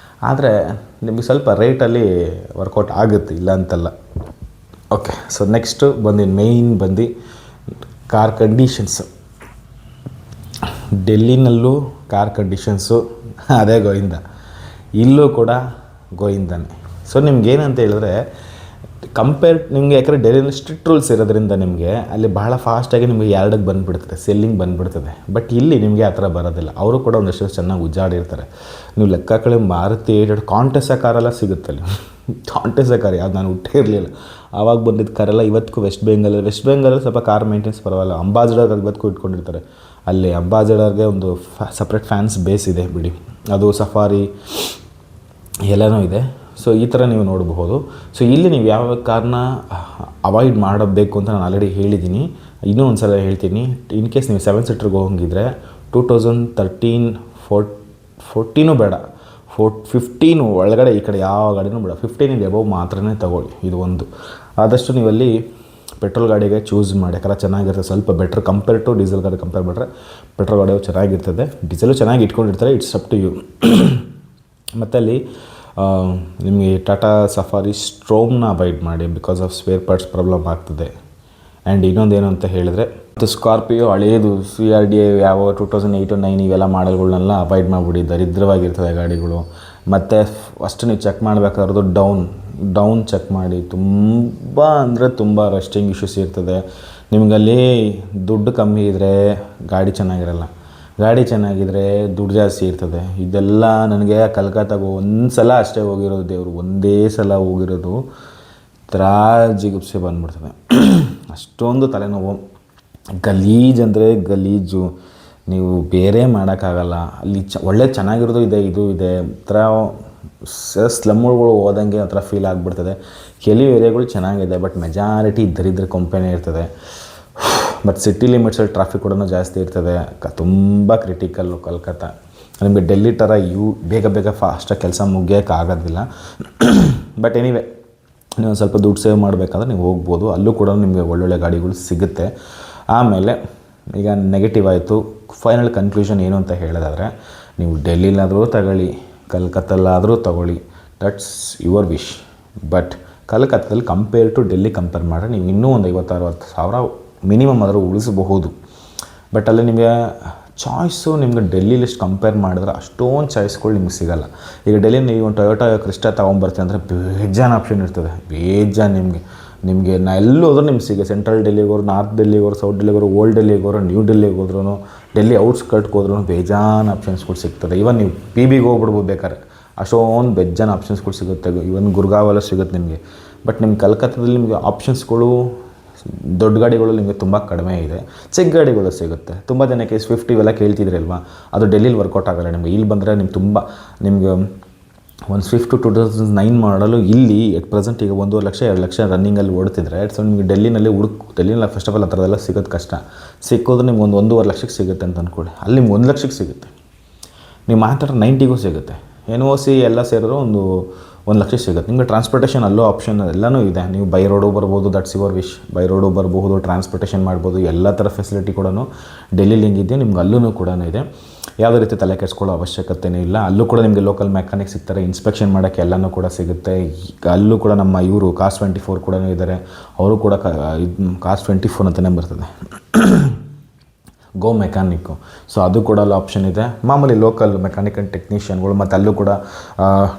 ಆದರೆ ನಿಮಗೆ ಸ್ವಲ್ಪ ರೇಟಲ್ಲಿ ವರ್ಕೌಟ್ ಆಗುತ್ತೆ, ಇಲ್ಲ ಅಂತಲ್ಲ. Okay, so next main car conditions. ಡೆಲ್ಲಿನಲ್ಲೂ ಕಾರ್ ಕಂಡೀಷನ್ಸು ಅದೇ ಗೋವಿಂದ, ಇಲ್ಲೂ ಕೂಡ ಗೋವಿಂದನೇ. ಸೊ ನಿಮ್ಗೇನಂತ ಹೇಳಿದ್ರೆ ನಿಮಗೆ ಯಾಕಂದರೆ ಡೆಲ್ಲಿನಲ್ಲಿ ಸ್ಟ್ರಿಕ್ಟ್ ರೂಲ್ಸ್ ಇರೋದ್ರಿಂದ ನಿಮಗೆ ಅಲ್ಲಿ ಬಹಳ ಫಾಸ್ಟಾಗಿ ನಿಮಗೆ ಯಾರ್ಡಿಗೆ ಬಂದುಬಿಡ್ತದೆ, ಸೆಲ್ಲಿಂಗ್ ಬಂದುಬಿಡ್ತದೆ. ಬಟ್ ಇಲ್ಲಿ ನಿಮಗೆ ಆ ಥರ ಬರೋದಿಲ್ಲ. ಅವರು ಕೂಡ ಒಂದಷ್ಟು ಚೆನ್ನಾಗಿ ಉಜ್ಜಾಡಿರ್ತಾರೆ. ನೀವು ಲೆಕ್ಕ ಕಳೆ ಮಾರುತಿ ಕಾಂಟೆಸ್ಸ ಕಾರೆಲ್ಲ ಸಿಗುತ್ತೆ ಅಲ್ಲಿ. ಕಾಂಟೆಸ್ಸ ಕಾರ್ ಯಾವ್ದು ನಾನು ಹುಟ್ಟೇ ಇರಲಿಲ್ಲ, ಆವಾಗ ಬಂದಿದ್ದ ಕಾರೆಲ್ಲ ಇವತ್ತಿಗೂ ವೆಸ್ಟ್ ಬೆಂಗಾಲಲ್ಲಿ ಸ್ವಲ್ಪ ಕಾರ್ ಮೇಂಟೆನ್ಸ್ ಪರವಾಗಿಲ್ಲ. ಅಂಬಾಸಿಡರ್ ಇವತ್ತಿಗೂ ಇಟ್ಕೊಂಡಿರ್ತಾರೆ. ಅಲ್ಲಿ ಅಂಬಾಸಿಡರ್ಗೆ ಒಂದು ಸಪ್ರೇಟ್ ಫ್ಯಾನ್ಸ್ ಬೇಸ್ ಇದೆ ಬಿಡಿ, ಅದು ಸಫಾರಿ ಎಲ್ಲನೂ ಇದೆ. ಸೊ ಈ ಥರ ನೀವು ನೋಡಬಹುದು. ಸೊ ಇಲ್ಲಿ ನೀವು ಯಾವ ಕಾರ್ನ ಅವಾಯ್ಡ್ ಮಾಡಬೇಕು ಅಂತ ನಾನು ಆಲ್ರೆಡಿ ಹೇಳಿದ್ದೀನಿ, ಇನ್ನೂ ಒಂದು ಸಲ ಹೇಳ್ತೀನಿ. ಇನ್ ಕೇಸ್ ನೀವು 7 ಸೀಟ್ರಿಗೆ ಹೋಗಿದ್ರೆ 2013, 14 ಬೇಡ, 15 ಒಳಗಡೆ ಈ ಕಡೆ ಯಾವ ಗಾಡಿನೂ ಬೇಡ, 15 ಎಬವ್ ಮಾತ್ರನೇ ತೊಗೊಳ್ಳಿ. ಇದು ಒಂದು. ಆದಷ್ಟು ನೀವಲ್ಲಿ ಪೆಟ್ರೋಲ್ ಗಾಡಿಗೆ ಚೂಸ್ ಮಾಡಿ, ಯಾಕಂದ್ರೆ ಚೆನ್ನಾಗಿರುತ್ತೆ, ಸ್ವಲ್ಪ ಬೆಟ್ರ್ ಕಂಪೇರ್ ಟು ಡೀಸೆಲ್ ಗಾಡಿ ಕಂಪೇರ್ ಮಾಡಿದ್ರೆ ಪೆಟ್ರೋಲ್ ಗಾಡಿಯು ಚೆನ್ನಾಗಿರ್ತದೆ. ಡೀಸೆಲು ಚೆನ್ನಾಗಿ ಇಟ್ಕೊಂಡಿರ್ತಾರೆ, ಇಟ್ಸ್ ಅಪ್ ಟು ಯು. ಮತ್ತು ಅಲ್ಲಿ ನಿಮಗೆ ಟಾಟಾ ಸಫಾರಿ ಸ್ಟ್ರೋಮ್ನ ಅವಾಯ್ಡ್ ಮಾಡಿ, because of spare parts problem ಆಗ್ತದೆ. ಆ್ಯಂಡ್ ಇನ್ನೊಂದೇನು ಅಂತ ಹೇಳಿದರೆ, ಮತ್ತು ಸ್ಕಾರ್ಪಿಯೋ ಹಳೇದು CRDA ಯಾವ 2008-9 ಇವೆಲ್ಲ ಮಾಡಲ್ಗಳನ್ನೆಲ್ಲ ಅವಾಯ್ಡ್ ಮಾಡಿಬಿಡಿ, ದರಿದ್ರವಾಗಿರ್ತದೆ ಗಾಡಿಗಳು. ಮತ್ತು ಫಸ್ಟ್ ನೀವು ಚೆಕ್ ಮಾಡಬೇಕಾದ್ರದ್ದು ಡೌನ್ ಚೆಕ್ ಮಾಡಿ. ತುಂಬ ಅಂದರೆ ತುಂಬ ರಸ್ಟಿಂಗ್ ಇಶ್ಯೂಸ್ ಇರ್ತದೆ. ನಿಮಗಲ್ಲಿ ದುಡ್ಡು ಕಮ್ಮಿ ಇದ್ದರೆ ಗಾಡಿ ಚೆನ್ನಾಗಿರಲ್ಲ, ಗಾಡಿ ಚೆನ್ನಾಗಿದ್ದರೆ ದುಡ್ಡು ಜಾಸ್ತಿ ಇರ್ತದೆ. ಇದೆಲ್ಲ ನನಗೆ ಕಲ್ಕತ್ತಾಗ ಒಂದು ಸಲ ಅಷ್ಟೇ ಹೋಗಿರೋದು, ದೇವರು ಒಂದೇ ಸಲ ಹೋಗಿರೋದು, ಜಿಗುಪ್ಸೆ ಬಂದ್ಬಿಡ್ತದೆ. ಅಷ್ಟೊಂದು ತಲೆನೋವು, ಗಲೀಜು ಅಂದರೆ ಗಲೀಜು, ನೀವು ಬೇರೆ ಮಾಡೋಕ್ಕಾಗಲ್ಲ. ಅಲ್ಲಿ ಒಳ್ಳೆ ಚೆನ್ನಾಗಿರೋದು ಇದೆ, ಇದು ಇದೆ, ಒಂಥರ ಸ್ಲಮ್ಗಳು ಹೋದಂಗೆ ಒಂಥರ ಫೀಲ್ ಆಗಿಬಿಡ್ತದೆ. ಕೆಲವು ಏರಿಯಾಗಳು ಚೆನ್ನಾಗಿದೆ, ಬಟ್ ಮೆಜಾರಿಟಿ ದರಿದ್ರ ಕಂಪನಿ ಇರ್ತದೆ. ಮತ್ತು ಸಿಟಿ ಲಿಮಿಟ್ಸಲ್ಲಿ ಟ್ರಾಫಿಕ್ ಕೂಡ ಜಾಸ್ತಿ ಇರ್ತದೆ. ತುಂಬ ಕ್ರಿಟಿಕಲ್ಲು ಕಲ್ಕತ್ತಾ. ನಿಮಗೆ ಡೆಲ್ಲಿ ಥರ ಬೇಗ ಫಾಸ್ಟಾಗಿ ಕೆಲಸ ಮುಗಿಯೋಕ್ಕಾಗೋದಿಲ್ಲ. ಬಟ್ ಎನಿವೆ, ನೀವು ಒಂದು ಸ್ವಲ್ಪ ದುಡ್ಡು ಸೇವ್ ಮಾಡಬೇಕಾದ್ರೆ ನೀವು ಹೋಗ್ಬೋದು, ಅಲ್ಲೂ ಕೂಡ ನಿಮಗೆ ಒಳ್ಳೊಳ್ಳೆ ಗಾಡಿಗಳು ಸಿಗುತ್ತೆ. ಆಮೇಲೆ ಈಗ ನೆಗೆಟಿವ್ ಆಯಿತು, ಫೈನಲ್ ಕನ್ಕ್ಲೂಷನ್ ಏನು ಅಂತ ಹೇಳೋದಾದರೆ, ನೀವು ಡೆಲ್ಲಿಲಾದರೂ ತಗೊಳ್ಳಿ, ಕಲ್ಕತ್ತಲ್ಲಾದರೂ ತಗೊಳ್ಳಿ, ದಟ್ಸ್ ಯುವರ್ ವಿಶ್. ಬಟ್ ಕಲ್ಕತ್ತಾದಲ್ಲಿ ಕಂಪೇರ್ ಟು ಡೆಲ್ಲಿ ಕಂಪೇರ್ ಮಾಡಿದ್ರೆ ನೀವು ಇನ್ನೂ ಒಂದು 50-60 ಸಾವಿರ ಮಿನಿಮಮ್ ಆದರೂ ಉಳಿಸಬಹುದು. ಬಟ್ ಅಲ್ಲಿ ನಿಮಗೆ ಚಾಯ್ಸು ನಿಮ್ಗೆ ಡೆಲ್ಲಿಲಿಷ್ಟು ಕಂಪೇರ್ ಮಾಡಿದ್ರೆ ಅಷ್ಟೊಂದು ಚಾಯ್ಸ್ಗಳು ನಿಮ್ಗೆ ಸಿಗೋಲ್ಲ. ಈಗ ಡೆಲ್ಲಿ ನೀವು ಒಂದು ಟೊಯೋಟಾ ಕ್ರಿಸ್ಟಾ ತೊಗೊಂಬರ್ತೀನಿ ಅಂದರೆ ಬೇಜಾನ್ ಆಪ್ಷನ್ ಇರ್ತದೆ, ಬೇಜಾನ್ ನಿಮಗೆ ಎಲ್ಲೋದ್ರೂ ನಿಮ್ಗೆ ಸಿಗುತ್ತೆ. ಸೆಂಟ್ರಲ್ ಡೆಲ್ಲಿಗೆ ಹೋದ್ರು, ನಾರ್ತ್ ಡೆಲ್ಲಿಗೆ ಹೋದ್ರು, ಸೌತ್ ಡೆಲ್ಲಿಗೆ ಹೋದ್ರು, ಓಲ್ಡ್ ಡೆಲ್ಲಿಗೆ ಹೋದ್ರು, ನ್ಯೂ ಡೆಲ್ಲಿಗೆ ಹೋದ್ರೂ, ಡೆಲ್ಲಿ ಔಟ್ಸ್ಕರ್ಟ್ಗೆ ಹೋದ್ರೂ ಬೇಜಾನ್ ಆಪ್ಷನ್ಸ್ಗಳು ಸಿಗ್ತದೆ. ಇವನ್ ನೀವು PBಗೆ ಹೋಗ್ಬಿಡ್ಬೋದು ಬೇಕಾದ್ರೆ, ಅಷ್ಟೊಂದು ಬೇಜಾನ್ ಆಪ್ಷನ್ಸ್ಗಳು ಸಿಗುತ್ತೆ. ಇವನ್ ಗುರ್ಗಾವೆಲ್ಲ ಸಿಗುತ್ತೆ ನಿಮಗೆ. ಬಟ್ ನಿಮ್ಮ ಕಲ್ಕತ್ತಾದಲ್ಲಿ ನಿಮಗೆ ಆಪ್ಷನ್ಸ್ಗಳು ದೊಡ್ಡ ಗಾಡಿಗಳು ನಿಮಗೆ ತುಂಬ ಕಡಿಮೆ ಇದೆ, ಚಿಕ್ಕ ಗಾಡಿಗಳು ಸಿಗುತ್ತೆ. ತುಂಬ ಜನಕ್ಕೆ ಸ್ವಿಫ್ಟ್ ಇವೆಲ್ಲ ಕೇಳ್ತಿದ್ರಲ್ವಾ, ಅದು ಡೆಲ್ಲಿಲಿ ವರ್ಕೌಟ್ ಆಗೋಲ್ಲ ನಿಮಗೆ. ಇಲ್ಲಿ ಬಂದರೆ ನಿಮಗೆ ಒಂದು ಸ್ವಿಫ್ಟ್ 2009 ಮಾಡಲು ಇಲ್ಲಿ ಎಟ್ ಪ್ರೆಸೆಂಟ್ ಈಗ 1.5 ಲಕ್ಷ 2 ಲಕ್ಷ ರನ್ನಿಂಗಲ್ಲಿ ಓಡ್ತಿದ್ರೆ, ಸೊ ನಿಮಗೆ ಡೆಲ್ಲಿನಲ್ಲಿ ಫಸ್ಟ್ ಆಫ್ ಆಲ್ ಆ ಥರದೆಲ್ಲ ಸಿಗೋದು ಕಷ್ಟ. ಸಿಕ್ಕೋದ್ರೆ ನಿಮ್ಗೆ 1.5 ಲಕ್ಷಕ್ಕೆ ಸಿಗುತ್ತೆ ಅಂತ ಅಂದ್ಕೊಳ್ಳಿ, ಅಲ್ಲಿ ನಿಮ್ಗೆ 1 ಲಕ್ಷಕ್ಕೆ ಸಿಗುತ್ತೆ. ನೀವು ಮಾತಾಡ್ರೆ 90ಗೂ ಸಿಗುತ್ತೆ. NOC ಎಲ್ಲ ಸೇರಿದ್ರು 1 ಲಕ್ಷ ಸಿಗುತ್ತೆ. ನಿಮಗೆ ಟ್ರಾನ್ಸ್ಪೋರ್ಟೇಷನ್ ಅಲ್ಲೂ ಆಪ್ಷನ್ ಎಲ್ಲನೂ ಇದೆ. ನೀವು ಬೈ ರೋಡು ಬರ್ಬೋದು, that's your wish. By road ಬರ್ಬೋದು, ಟ್ರಾನ್ಸ್ಪೋರ್ಟೇಷನ್ ಮಾಡ್ಬೋದು, ಎಲ್ಲ ಥರ ಫೆಸಿಲಿಟಿ ಕೂಡ ಡೆಲ್ಲಿಲಿ ಹೆಂಗಿದೆ ನಿಮ್ಗೆ ಅಲ್ಲೂ ಕೂಡ ಇದೆ. ಯಾವುದೇ ರೀತಿ ತಲೆ ಕೆಡಿಸ್ಕೊಳ್ಳೋ ಅವಶ್ಯಕತೆಯೂ ಇಲ್ಲ. ಅಲ್ಲೂ ಕೂಡ ನಿಮಗೆ ಲೋಕಲ್ ಮೆಕ್ಯಾನಿಕ್ ಸಿಗ್ತಾರೆ, ಇನ್ಸ್ಪೆಕ್ಷನ್ ಮಾಡೋಕ್ಕೆ ಎಲ್ಲನೂ ಕೂಡ ಸಿಗುತ್ತೆ. ಈಗ ಅಲ್ಲೂ ಕೂಡ ನಮ್ಮ ಇವರು ಕಾಸ್ಟ್ 24 ಕೂಡ ಇದ್ದಾರೆ, ಅವರು ಕೂಡ ಕಾಸ್ಟ್ 24 ಅಂತಲೇ ಬರ್ತದೆ, ಗೋ ಮೆಕ್ಯಾನಿಕ್ಕು. ಸೊ ಅದು ಕೂಡ ಅಲ್ಲಿ ಆಪ್ಷನ್ ಇದೆ. ಮಾಮೂಲಿ ಲೋಕಲ್ ಮೆಕ್ಯಾನಿಕ್ ಆ್ಯಂಡ್ ಟೆಕ್ನಿಷಿಯನ್ಗಳು, ಮತ್ತು ಅಲ್ಲೂ ಕೂಡ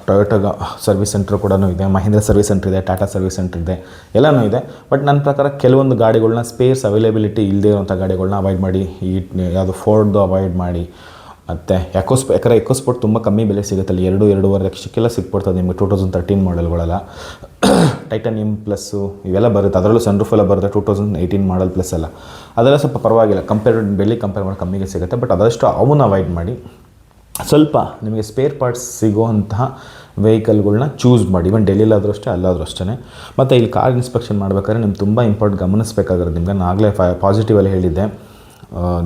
ಟೊಯೋಟಾ ಸರ್ವಿಸ್ ಸೆಂಟ್ರ್ ಕೂಡ ಇದೆ, ಮಹೀಂದ್ರ ಸರ್ವಿಸ್ ಸೆಂಟ್ರ್ ಇದೆ, ಟಾಟಾ ಸರ್ವಿಸ್ ಸೆಂಟ್ರ್ ಇದೆ, ಎಲ್ಲನೂ ಇದೆ. ಬಟ್ ನನ್ನ ಪ್ರಕಾರ ಕೆಲವೊಂದು ಗಾಡಿಗಳನ್ನ ಸ್ಪೇರ್ಸ್ ಅವೈಲೇಬಿಲಿಟಿ ಇಲ್ಲದೇ ಇರೋಂಥ ಗಾಡಿಗಳನ್ನ ಅವಾಯ್ಡ್ ಮಾಡಿ. ಯಾವುದು ಫೋರ್ಡ್ದು ಅವಾಯ್ಡ್ ಮಾಡಿ. ಮತ್ತು ಯಾಕಂದರೆ ಎಕೋಸ್ಪೋರ್ಟ್ ತುಂಬ ಕಮ್ಮಿ ಬೆಲೆ ಸಿಗುತ್ತೆ ಅಲ್ಲಿ, 2-2.5 ಲಕ್ಷಕ್ಕೆಲ್ಲ ಸಿಕ್ಬಿಡ್ತದೆ ನಿಮಗೆ 2013 ಮಾಡೆಲ್ಗಳೆಲ್ಲ. ಟೈಟಾನಿಯಮ್ ಪ್ಲಸ್ಸು ಇವೆಲ್ಲ ಬರುತ್ತೆ, ಅದರಲ್ಲೂ ಸನ್ರೂಫ್ ಎಲ್ಲ ಬರುತ್ತೆ 2018 ಮಾಡಲ್ ಪ್ಲಸ್ ಎಲ್ಲ. ಅದೆಲ್ಲ ಸ್ವಲ್ಪ ಪರವಾಗಿಲ್ಲ, ಡೆಲ್ಲಿ ಕಂಪೇರ್ ಮಾಡಿ ಕಮ್ಮಿಗೆ ಸಿಗುತ್ತೆ. ಬಟ್ ಅದಷ್ಟು ಅವನ್ನ ಅವಾಯ್ಡ್ ಮಾಡಿ, ಸ್ವಲ್ಪ ನಿಮಗೆ ಸ್ಪೇರ್ ಪಾರ್ಟ್ಸ್ ಸಿಗೋವಂತಹ ವೆಹಿಕಲ್ಗಳನ್ನ ಚೂಸ್ ಮಾಡಿ. ಇವನ್ ಡೆಲ್ಲಿಲಾದರೂ ಅಷ್ಟೇ, ಅಲ್ಲಾದರೂ ಅಷ್ಟೇ. ಮತ್ತು ಇಲ್ಲಿ ಕಾರ್ ಇನ್ಸ್ಪೆಕ್ಷನ್ ಮಾಡಬೇಕಾದ್ರೆ ನಿಮ್ಗೆ ತುಂಬ ಇಂಪಾರ್ಟೆಂಟ್ ಗಮನಿಸಬೇಕಾಗಿರೋದು, ನಿಮಗೆ ನಾನು ಆಗಲೇ ಪಾಸಿಟಿವಲ್ಲಿ ಹೇಳಿದ್ದೆ,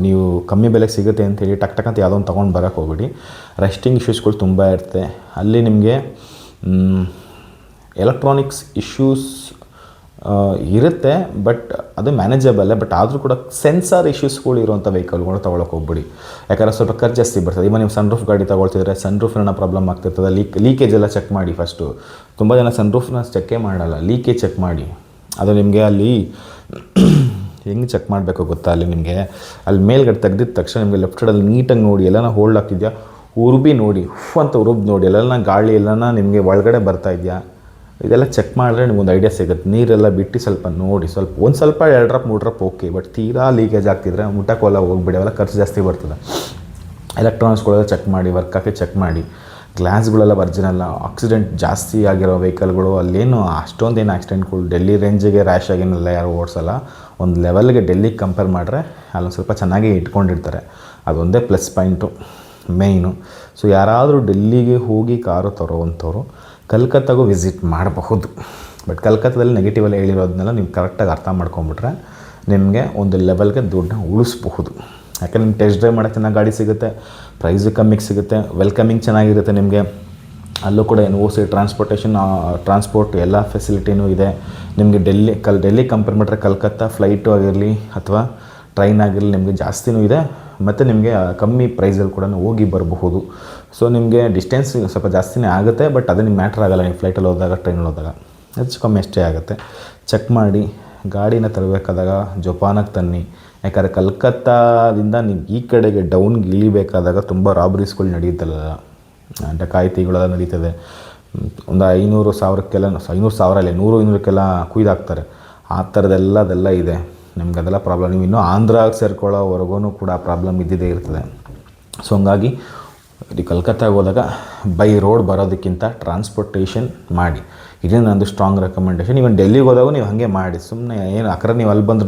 ನೀವು ಕಮ್ಮಿ ಬೆಲೆಗೆ ಸಿಗುತ್ತೆ ಅಂತೇಳಿ ಟಕ್ ಅಂತ ಯಾವುದೋ ಒಂದು ತೊಗೊಂಡು ಬರೋಕ್ಕೆ ಹೋಗ್ಬಿಡಿ. ರಸ್ಟಿಂಗ್ ಇಶ್ಯೂಸ್ಗಳು ತುಂಬ ಇರುತ್ತೆ ಅಲ್ಲಿ. ನಿಮಗೆ ಎಲೆಕ್ಟ್ರಾನಿಕ್ಸ್ ಇಶ್ಯೂಸ್ ಇರುತ್ತೆ, ಬಟ್ ಅದು ಮ್ಯಾನೇಜಬಲ್ಲೇ. ಬಟ್ ಆದರೂ ಕೂಡ ಸೆನ್ಸಾರ್ ಇಶ್ಯೂಸ್ಗಳು ಇರುವಂಥ ವೆಹಿಕಲ್ಗಳು ತೊಗೊಳಕ್ಕೆ ಹೋಗ್ಬಿಡಿ, ಯಾಕಂದರೆ ಸ್ವಲ್ಪ ಖರ್ಚು ಜಾಸ್ತಿ ಬರ್ತದೆ. ಈಗ ನೀವು ಸನ್ರೂಫ್ ಗಾಡಿ ತೊಗೊಳ್ತಿದ್ರೆ ಸನ್ರೂಫ್ನ ಪ್ರಾಬ್ಲಮ್ ಆಗ್ತಿರ್ತದೆ, ಲೀಕೇಜ್ ಎಲ್ಲ ಚೆಕ್ ಮಾಡಿ ಫಸ್ಟು. ತುಂಬ ಜನ ಸನ್ರೂಫ್ನ ಚೆಕ್ಕೇ ಮಾಡಲ್ಲ, ಲೀಕೇಜ್ ಚೆಕ್ ಮಾಡಿ. ಅದು ನಿಮಗೆ ಅಲ್ಲಿ ಹೆಂಗೆ ಚೆಕ್ ಮಾಡಬೇಕು ಗೊತ್ತಾ, ಅಲ್ಲಿ ನಿಮಗೆ ಅಲ್ಲಿ ಮೇಲ್ಗಡೆ ತೆಗ್ದಿದ ತಕ್ಷಣ ನಿಮಗೆ ಲೆಫ್ಟ್ ಸೈಡಲ್ಲಿ ನೀಟಾಗಿ ನೋಡಿ ಎಲ್ಲನ ಹೋಲ್ಡ್ ಆಗ್ತಿದೆಯಾ, ಉರುಬಿ ನೋಡಿ, ಅಂತ ಉರುಬ್ ನೋಡಿ, ಎಲ್ಲನ ಗಾಳಿ ಎಲ್ಲನ ನಿಮಗೆ ಒಳಗಡೆ ಬರ್ತಾ ಇದೆಯಾ, ಇದೆಲ್ಲ ಚೆಕ್ ಮಾಡಿದ್ರೆ ನಿಮಗೊಂದು ಐಡಿಯಾ ಸಿಗುತ್ತೆ. ನೀರೆಲ್ಲ ಬಿಟ್ಟು ಸ್ವಲ್ಪ ನೋಡಿ, ಒಂದು ಸ್ವಲ್ಪ 2 ಡ್ರಾಪ್ 3 ಡ್ರಾಪ್ ಓಕೆ. ಬಟ್ ತೀರಾ ಲೀಕೇಜ್ ಆಗ್ತಿದ್ರೆ ಮುಟ್ಟಕ್ಕೆಲ್ಲ ಹೋಗ್ಬಿಡಿ, ಅವೆಲ್ಲ ಖರ್ಚು ಜಾಸ್ತಿ ಬರ್ತದೆ. ಎಲೆಕ್ಟ್ರಾನಿಕ್ಸ್ಗಳೆಲ್ಲ ಚೆಕ್ ಮಾಡಿ, ವರ್ಕ್ ಹಾಕಿ ಚೆಕ್ ಮಾಡಿ. ಗ್ಲಾಸ್ಗಳೆಲ್ಲ ಒರಿಜಿನಲ್ಲ. ಆಕ್ಸಿಡೆಂಟ್ ಜಾಸ್ತಿ ಆಗಿರೋ ವೆಹಿಕಲ್ಗಳು ಅಲ್ಲೇನು ಅಷ್ಟೊಂದೇನು ಆಕ್ಸಿಡೆಂಟ್ಗಳು ಡೆಲ್ಲಿ ರೇಂಜಿಗೆ ರ್ಯಾಶ್ ಆಗಿನೆಲ್ಲ ಯಾರು ಓಡಿಸಲ್ಲ. ಒಂದು ಲೆವೆಲ್ಗೆ ಡೆಲ್ಲಿಗೆ ಕಂಪೇರ್ ಮಾಡಿದ್ರೆ ಅಲ್ಲೊಂದು ಸ್ವಲ್ಪ ಚೆನ್ನಾಗಿ ಇಟ್ಕೊಂಡಿರ್ತಾರೆ, ಅದೊಂದೇ ಪ್ಲಸ್ ಪಾಯಿಂಟು ಮೇಯ್ನು. ಸೊ ಯಾರಾದರೂ ಡೆಲ್ಲಿಗೆ ಹೋಗಿ ಕಾರು ತರೋವಂಥವ್ರು ಕಲ್ಕತ್ತಾಗೂ ವಿಸಿಟ್ ಮಾಡಬಹುದು. ಬಟ್ ಕಲ್ಕತ್ತಾದಲ್ಲಿ ನೆಗೆಟಿವಲ್ಲಿ ಹೇಳಿರೋದನ್ನೆಲ್ಲ ನೀವು ಕರೆಕ್ಟಾಗಿ ಅರ್ಥ ಮಾಡ್ಕೊಂಬಿಟ್ರೆ ನಿಮಗೆ ಒಂದು ಲೆವೆಲ್ಗೆ ದುಡ್ಡನ್ನ ಉಳಿಸ್ಬಹುದು. ಯಾಕಂದ್ರೆ ನಿಮ್ಗೆ ಟೆಸ್ಟ್ ಡ್ರೈವ್ ಮಾಡೋಕ್ಕೆ ಚೆನ್ನಾಗಿ ಗಾಡಿ ಸಿಗುತ್ತೆ, ಪ್ರೈಸು ಕಮ್ಮಿಗೆ ಸಿಗುತ್ತೆ, ವೆಲ್ಕಮಿಂಗ್ ಚೆನ್ನಾಗಿರುತ್ತೆ ನಿಮಗೆ. ಅಲ್ಲೂ ಕೂಡ NOC ಟ್ರಾನ್ಸ್ಪೋರ್ಟ್ ಎಲ್ಲ ಫೆಸಿಲಿಟಿನೂ ಇದೆ. ನಿಮಗೆ ಡೆಲ್ಲಿ ಕಂಪೇರ್ ಮಾಡಿದ್ರೆ ಕಲ್ಕತ್ತಾ ಫ್ಲೈಟು ಆಗಿರಲಿ ಅಥವಾ ಟ್ರೈನ್ ಆಗಿರಲಿ ನಿಮಗೆ ಜಾಸ್ತಿನೂ ಇದೆ, ಮತ್ತು ನಿಮಗೆ ಕಮ್ಮಿ ಪ್ರೈಸಲ್ಲಿ ಕೂಡ ಹೋಗಿ ಬರಬಹುದು. ಸೊ ನಿಮಗೆ ಡಿಸ್ಟೆನ್ಸ್ ಸ್ವಲ್ಪ ಜಾಸ್ತಿನೇ ಆಗುತ್ತೆ, ಬಟ್ ಅದು ನಿಮ್ಗೆ ಮ್ಯಾಟ್ರ್ ಆಗೋಲ್ಲ. ನೀವು ಫ್ಲೈಟಲ್ಲಿ ಹೋದಾಗ ಟ್ರೈನಲ್ಲಿ ಹೋದಾಗ ಹೆಚ್ಚು ಕಮ್ಮಿ ಅಷ್ಟೇ ಆಗುತ್ತೆ. ಚೆಕ್ ಮಾಡಿ ಗಾಡಿನ ತರಬೇಕಾದಾಗ ಜೋಪಾನಾಗಿ ತನ್ನಿ. ಯಾಕಂದರೆ ಕಲ್ಕತ್ತಾದಿಂದ ನೀವು ಈ ಕಡೆಗೆ ಡೌನ್ಗೆ ಇಳಿಬೇಕಾದಾಗ ತುಂಬ ರಾಬ್ರೀಸ್ಗಳು ನಡೆಯುತ್ತಲ್ಲ, ಡಕಾಯಿತಿಗಳೆಲ್ಲ ನಡೀತದೆ. ಒಂದು 500,000 500,000 100-200ಕ್ಕೆಲ್ಲ ಕುಯ್ದಾಕ್ತಾರೆ. ಆ ಅದೆಲ್ಲ ಇದೆ. ನಿಮ್ಗೆ ಅದೆಲ್ಲ ಪ್ರಾಬ್ಲಮ್. ನೀವು ಇನ್ನೂ ಆಂಧ್ರಾಗೆ ಸೇರ್ಕೊಳ್ಳೋವರೆಗೂ ಕೂಡ ಪ್ರಾಬ್ಲಮ್ ಇದ್ದಿದ್ದೇ ಇರ್ತದೆ. ಸೊ ಹಂಗಾಗಿ ಈ ಕಲ್ಕತ್ತಾಗೆ ಹೋದಾಗ ಬೈ ರೋಡ್ ಬರೋದಕ್ಕಿಂತ ಟ್ರಾನ್ಸ್ಪೋರ್ಟೇಷನ್ ಮಾಡಿ. ಇದೇ ನಂದು ಸ್ಟ್ರಾಂಗ್ ರೆಕಮೆಂಡೇಷನ್. ಇವನ್ ಡೆಲ್ಲಿಗೆ ಹೋದಾಗ ನೀವು ಹಾಗೆ ಮಾಡಿ. ಸುಮ್ಮನೆ ಏನು ಅಕ್ರ ನೀವು ಅಲ್ಲಿ ಬಂದು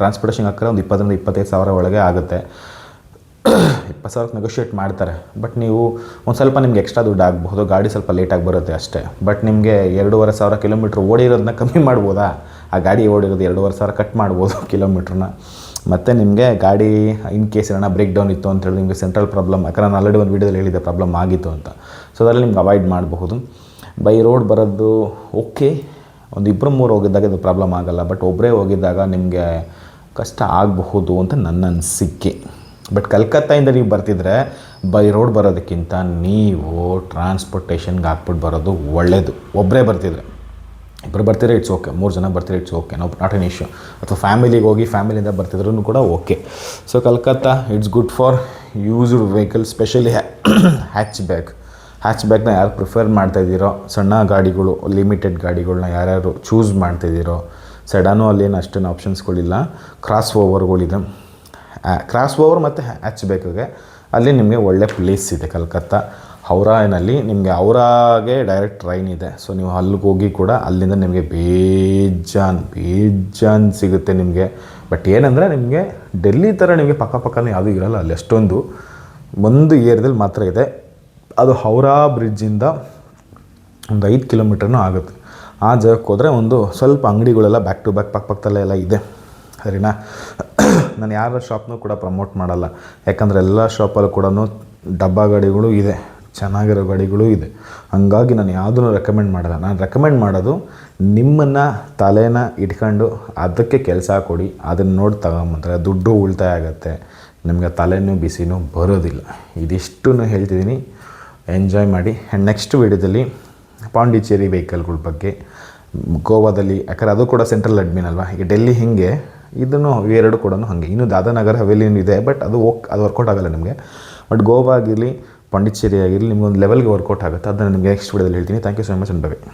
ಟ್ರಾನ್ಸ್ಪೋರ್ಟೇಷನ್ ಅಕ್ರ ಒಂದು 20,000-25,000 ಒಳಗೆ ಆಗುತ್ತೆ. 20,000 ನೆಗೋಷಿಯೇಟ್ ಮಾಡ್ತಾರೆ. ಬಟ್ ನೀವು ಒಂದು ಸ್ವಲ್ಪ ನಿಮ್ಗೆ ಎಕ್ಸ್ಟ್ರಾ ದುಡ್ಡು ಆಗಬಹುದು, ಗಾಡಿ ಸ್ವಲ್ಪ ಲೇಟಾಗಿ ಬರುತ್ತೆ ಅಷ್ಟೇ. ಬಟ್ ನಿಮಗೆ 2,500 ಕಿಲೋಮೀಟ್ರ್ ಓಡಿರೋದನ್ನ ಕಮ್ಮಿ ಮಾಡ್ಬೋದಾ? ಆ ಗಾಡಿ ಓಡಿರೋದು 2,500 ಕಟ್ ಮಾಡ್ಬೋದು ಕಿಲೋಮೀಟ್ರನ್ನ. ಮತ್ತು ನಿಮಗೆ ಗಾಡಿ ಇನ್ ಕೇಸ್ ಏನೋ ಬ್ರೇಕ್ ಡೌನ್ ಇತ್ತು ಅಂತೇಳಿ ನಿಮಗೆ ಸೆಂಟ್ರಲ್ ಪ್ರಾಬ್ಲಮ್, ಯಾಕಂದ್ರೆ ನಾನು ಆಲ್ರೆಡಿ ಒಂದು ವೀಡಿಯೋದಲ್ಲಿ ಹೇಳಿದ್ದೆ ಪ್ರಾಬ್ಲಮ್ ಆಗಿತ್ತು ಅಂತ. ಸೊ ಅದರಲ್ಲಿ ನಿಮ್ಗೆ ಅವಾಯ್ಡ್ ಮಾಡಬಹುದು. ಬೈ ರೋಡ್ ಬರೋದು ಓಕೆ, ಒಂದು 2-3 ಹೋಗಿದ್ದಾಗ ಇದು ಪ್ರಾಬ್ಲಮ್ ಆಗೋಲ್ಲ. ಬಟ್ ಒಬ್ಬರೇ ಹೋಗಿದ್ದಾಗ ನಿಮಗೆ ಕಷ್ಟ ಆಗಬಹುದು ಅಂತ ನನ್ನ ಅನಿಸಿಕೆ. ಬಟ್ ಕಲ್ಕತ್ತಾಯಿಂದ ನೀವು ಬರ್ತಿದ್ರೆ ಬೈ ರೋಡ್ ಬರೋದಕ್ಕಿಂತ ನೀವು ಟ್ರಾನ್ಸ್ಪೋರ್ಟೇಷನ್ಗೆ ಹಾಕ್ಬಿಟ್ಟು ಬರೋದು ಒಳ್ಳೆಯದು. ಒಬ್ಬರೇ ಬರ್ತಿದ್ರೆ, ಇಬ್ಬರು ಬರ್ತಿದ್ರೆ ಇಟ್ಸ್ ಓಕೆ, 3 ಜನ ಬರ್ತಿದ್ರೆ it's okay, not an issue. ಅಥವಾ ಫ್ಯಾಮಿಲಿಗೆ ಹೋಗಿ ಫ್ಯಾಮಿಲಿಯಿಂದ ಬರ್ತಿದ್ರೂ ಕೂಡ okay. So Calcutta it's good for used vehicle, specially ಹ್ಯಾಚ್ ಬ್ಯಾಕ್ನ ಯಾರು ಪ್ರಿಫರ್ ಮಾಡ್ತಾಯಿದ್ದೀರೋ, ಸಣ್ಣ ಗಾಡಿಗಳು ಲಿಮಿಟೆಡ್ ಗಾಡಿಗಳನ್ನ ಯಾರ್ಯಾರು ಚೂಸ್ ಮಾಡ್ತಾಯಿದ್ದೀರೋ, ಸೆಡಾನು ಅಲ್ಲೇನು ಅಷ್ಟೇನು ಆಪ್ಷನ್ಸ್ಗಳಿಲ್ಲ, ಕ್ರಾಸ್ ಓವರ್ಗಳಿದೆ. ಕ್ರಾಸ್ ಓವರ್ ಮತ್ತು ಹ್ಯಾಚ್ ಬ್ಯಾಕ್ಗೆ ಅಲ್ಲಿ ನಿಮಗೆ ಒಳ್ಳೆ ಪ್ಲೇಸ್ ಇದೆ ಕಲ್ಕತ್ತಾ. ಹೌರಾನಲ್ಲಿ ನಿಮಗೆ ಹೌರಾಗೆ ಡೈರೆಕ್ಟ್ ಟ್ರೈನ್ ಇದೆ. ಸೊ ನೀವು ಅಲ್ಲಿಗೆ ಹೋಗಿ ಕೂಡ ಅಲ್ಲಿಂದ ನಿಮಗೆ ಬೇಜಾನ್ ಸಿಗುತ್ತೆ ನಿಮಗೆ. ಬಟ್ ಏನಂದರೆ ನಿಮಗೆ ಡೆಲ್ಲಿ ಥರ ನಿಮಗೆ ಪಕ್ಕನೇ ಯಾವುದೂ ಇರೋಲ್ಲ. ಅಲ್ಲಿ ಅಷ್ಟೊಂದು ಒಂದು ಏರಿಯಾದಲ್ಲಿ ಮಾತ್ರ ಇದೆ. ಅದು ಹೌರಾ ಬ್ರಿಡ್ಜಿಂದ ಒಂದು 5 ಕಿಲೋಮೀಟ್ರನೂ ಆಗುತ್ತೆ. ಆ ಜಾಗಕ್ಕೆ ಹೋದರೆ ಒಂದು ಸ್ವಲ್ಪ ಅಂಗಡಿಗಳೆಲ್ಲ ಬ್ಯಾಕ್ ಟು ಬ್ಯಾಕ್ ಪಕ್ಕದಲ್ಲೇ ಎಲ್ಲ ಇದೆ, ಸರಿನಾ? ನಾನು ಯಾರ ಶಾಪ್ನೂ ಕೂಡ ಪ್ರಮೋಟ್ ಮಾಡಲ್ಲ, ಯಾಕಂದರೆ ಎಲ್ಲ ಶಾಪಲ್ಲೂ ಕೂಡ ಡಬ್ಬಾ ಗಾಡಿಗಳು ಇದೆ, ಚೆನ್ನಾಗಿರೋ ಗಾಡಿಗಳು ಇದೆ. ಹಂಗಾಗಿ ನಾನು ಯಾವುದನ್ನು ರೆಕಮೆಂಡ್ ಮಾಡಲ್ಲ. ನಾನು ರೆಕಮೆಂಡ್ ಮಾಡೋದು ನಿಮ್ಮನ್ನು ತಲೆನ ಇಟ್ಕೊಂಡು ಅದಕ್ಕೆ ಕೆಲಸ ಕೊಡಿ, ಅದನ್ನು ನೋಡಿ ತಗೊಂಬಂತಾರೆ, ದುಡ್ಡು ಉಳಿತಾಯ ಆಗುತ್ತೆ, ನಿಮಗೆ ತಲೆನೂ ಬಿಸಿನೂ ಬರೋದಿಲ್ಲ. ಇದಿಷ್ಟನ್ನು ಹೇಳ್ತಿದ್ದೀನಿ, ಎಂಜಾಯ್ ಮಾಡಿ. ಆ್ಯಂಡ್ ನೆಕ್ಸ್ಟ್ ವೀಡಿಯೋದಲ್ಲಿ ಪಾಂಡಿಚೇರಿ ವೆಹಿಕಲ್ಗಳ ಬಗ್ಗೆ, ಗೋವಾದಲ್ಲಿ, ಯಾಕಂದರೆ ಅದು ಕೂಡ ಸೆಂಟ್ರಲ್ ಅಡ್ಮಿನ್ ಅಲ್ವಾ. ಈಗ ಡೆಲ್ಲಿ ಹಿಂಗೆ ಇದನ್ನು ಇವೆರಡು ಕೂಡ ಹಾಗೆ. ಇನ್ನು ದಾದಾನಗರ್ ಹವೇಲಿನೂ ಇದೆ, ಬಟ್ ಅದು ವರ್ಕೌಟ್ ಆಗೋಲ್ಲ ನಿಮಗೆ. ಬಟ್ ಗೋವಾ ಆಗಿರಲಿ ಪಾಂಡಿಚೇರಿ ಆಗಿರಲಿ ನಿಮ್ಗೊಂದು ಲೆವೆಲ್ಗೆ ವರ್ಕೌಟ್ ಆಗುತ್ತೆ. ಅದನ್ನು ನಿಮಗೆ ನೆಕ್ಸ್ಟ್ ವೀಡಿಯೋದಲ್ಲಿ ಹೇಳ್ತೀನಿ. Thank you so much and by.